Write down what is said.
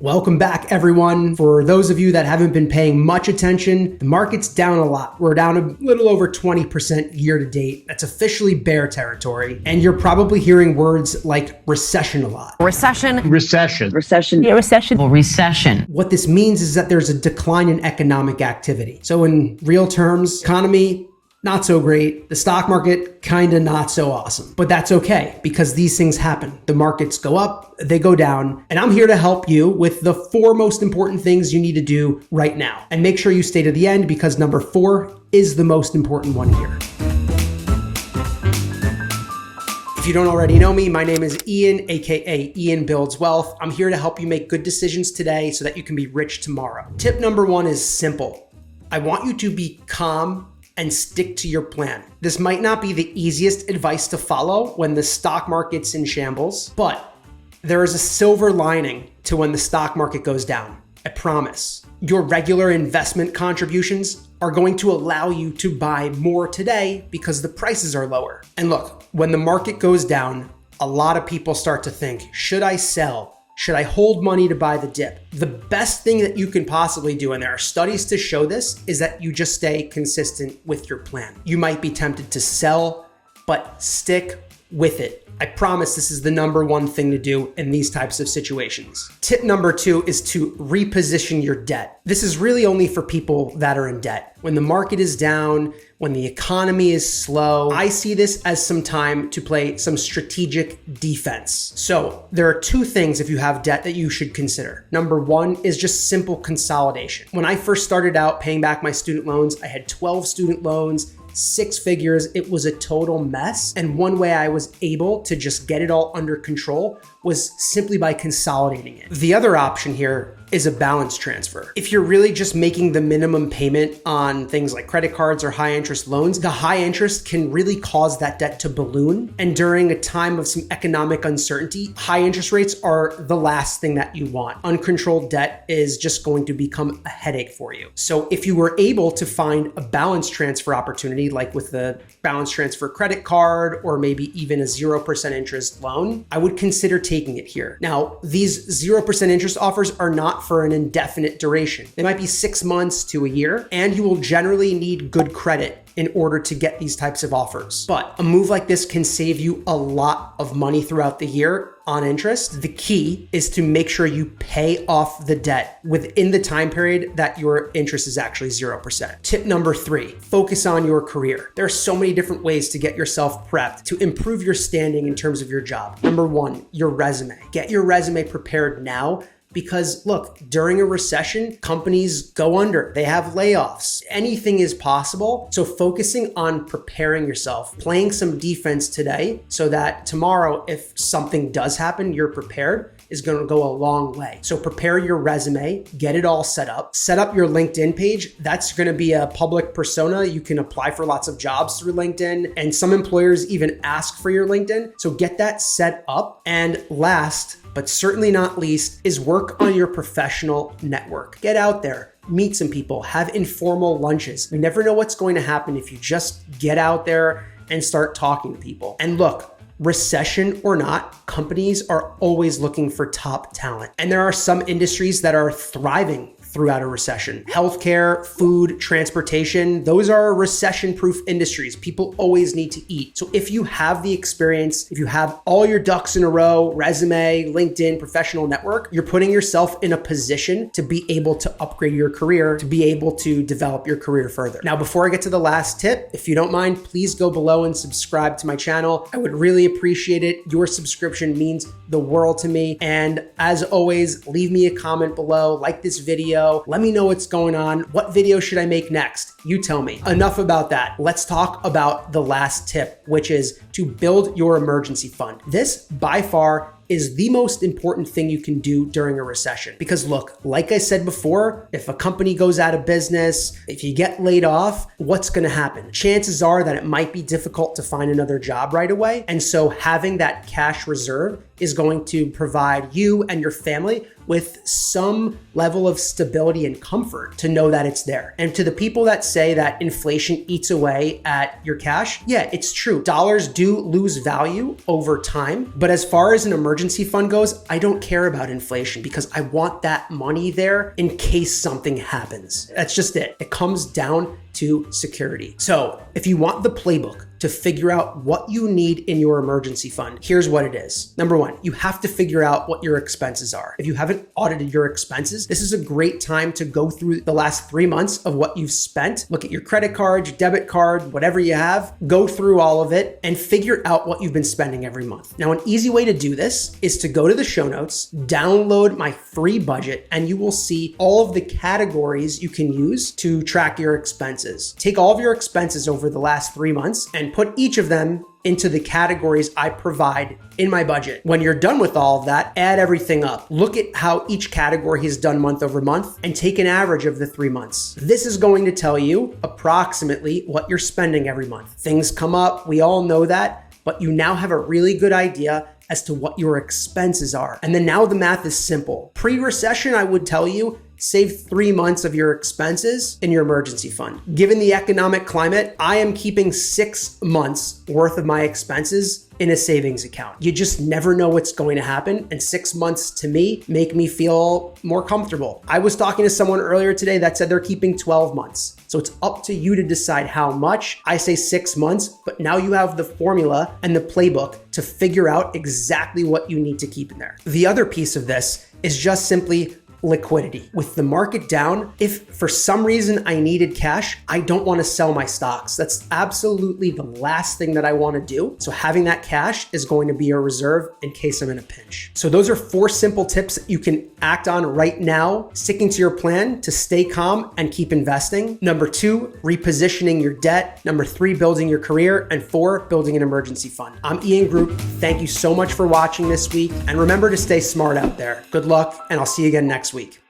Welcome back, everyone. For those of you that haven't been paying much attention, the market's down a lot. We're down a little over 20% year to date. That's officially bear territory. And you're probably hearing words like recession a lot. Recession. Recession. Recession. Yeah, recession. Well, recession. What this means is that there's a decline in economic activity. So in real terms, economy, not so great. The stock market, kind of not so awesome. But that's okay, because these things happen. The markets go up, they go down, and I'm here to help you with the 4 most important things you need to do right now. And make sure you stay to the end, because number 4 is the most important one here. If you don't already know me, my name is Ian, aka Ian Builds Wealth. I'm here to help you make good decisions today so that you can be rich tomorrow. Tip number 1 is simple. I want you to be calm and stick to your plan. This might not be the easiest advice to follow when the stock market's in shambles, but there is a silver lining to when the stock market goes down. I promise. Your regular investment contributions are going to allow you to buy more today because the prices are lower. And look, when the market goes down, a lot of people start to think, should I sell? Should I hold money to buy the dip? The best thing that you can possibly do, and there are studies to show this, is that you just stay consistent with your plan. You might be tempted to sell, but stick with it. I promise this is the number 1 thing to do in these types of situations. Tip number 2 is to reposition your debt. This is really only for people that are in debt. When the market is down, when the economy is slow, I see this as some time to play some strategic defense. So there are 2 things if you have debt that you should consider. Number 1 is just simple consolidation. When I first started out paying back my student loans, I had 12 student loans, 6 figures. It was a total mess. And one way I was able to just get it all under control was simply by consolidating it. The other option here is a balance transfer. If you're really just making the minimum payment on things like credit cards or high interest loans, the high interest can really cause that debt to balloon. And during a time of some economic uncertainty, high interest rates are the last thing that you want. Uncontrolled debt is just going to become a headache for you. So if you were able to find a balance transfer opportunity, like with the balance transfer credit card, or maybe even a 0% interest loan, I would consider taking it here. Now, these 0% interest offers are not for an indefinite duration. They might be 6 months to a year, and you will generally need good credit in order to get these types of offers. But a move like this can save you a lot of money throughout the year on interest. The key is to make sure you pay off the debt within the time period that your interest is actually 0%. Tip number 3, focus on your career. There are so many different ways to get yourself prepped to improve your standing in terms of your job. Number 1, your resume. Get your resume prepared now. Because look, during a recession, companies go under, they have layoffs, anything is possible. So focusing on preparing yourself, playing some defense today so that tomorrow, if something does happen, you're prepared, is going to go a long way. So prepare your resume, get it all set up your LinkedIn page. That's going to be a public persona. You can apply for lots of jobs through LinkedIn, and some employers even ask for your LinkedIn. So get that set up. And last, but certainly not least, is work on your professional network. Get out there, meet some people, have informal lunches. You never know what's going to happen if you just get out there and start talking to people. And look, recession or not, companies are always looking for top talent. And there are some industries that are thriving throughout a recession. Healthcare, food, transportation, those are recession-proof industries. People always need to eat. So if you have the experience, if you have all your ducks in a row, resume, LinkedIn, professional network, you're putting yourself in a position to be able to upgrade your career, to be able to develop your career further. Now, before I get to the last tip, if you don't mind, please go below and subscribe to my channel. I would really appreciate it. Your subscription means the world to me. And as always, leave me a comment below, like this video, let me know what's going on. What video should I make next? You tell me. Enough about that. Let's talk about the last tip, which is to build your emergency fund. This by far is the most important thing you can do during a recession. Because look, like I said before, if a company goes out of business, if you get laid off, what's gonna happen? Chances are that it might be difficult to find another job right away. And so having that cash reserve is going to provide you and your family with some level of stability and comfort to know that it's there. And to the people that say that inflation eats away at your cash, yeah, it's true. Dollars do lose value over time. But as far as an emergency fund goes, I don't care about inflation because I want that money there in case something happens. That's just it. It comes down to security. So if you want the playbook to figure out what you need in your emergency fund, here's what it is. Number one, you have to figure out what your expenses are. If you haven't audited your expenses, this is a great time to go through the last 3 months of what you've spent. Look at your credit card, your debit card, whatever you have, go through all of it and figure out what you've been spending every month. Now, an easy way to do this is to go to the show notes, download my free budget, and you will see all of the categories you can use to track your expenses. Take all of your expenses over the last 3 months and put each of them into the categories I provide in my budget. When you're done with all of that, add everything up. Look at how each category has done month over month and take an average of the 3 months. This is going to tell you approximately what you're spending every month. Things come up, we all know that, but you now have a really good idea as to what your expenses are. And then now the math is simple. Pre-recession, I would tell you, save 3 months of your expenses in your emergency fund. Given the economic climate, I am keeping 6 months worth of my expenses in a savings account. You just never know what's going to happen. And 6 months to me make me feel more comfortable. I was talking to someone earlier today that said they're keeping 12 months. So it's up to you to decide how much. I say 6 months, but now you have the formula and the playbook to figure out exactly what you need to keep in there. The other piece of this is just simply liquidity. With the market down, if for some reason I needed cash, I don't want to sell my stocks. That's absolutely the last thing that I want to do. So having that cash is going to be a reserve in case I'm in a pinch. So those are 4 simple tips that you can act on right now, sticking to your plan to stay calm and keep investing. Number 2, repositioning your debt. Number 3, building your career. And 4, building an emergency fund. I'm Ian Group. Thank you so much for watching this week. And remember to stay smart out there. Good luck, and I'll see you again next week.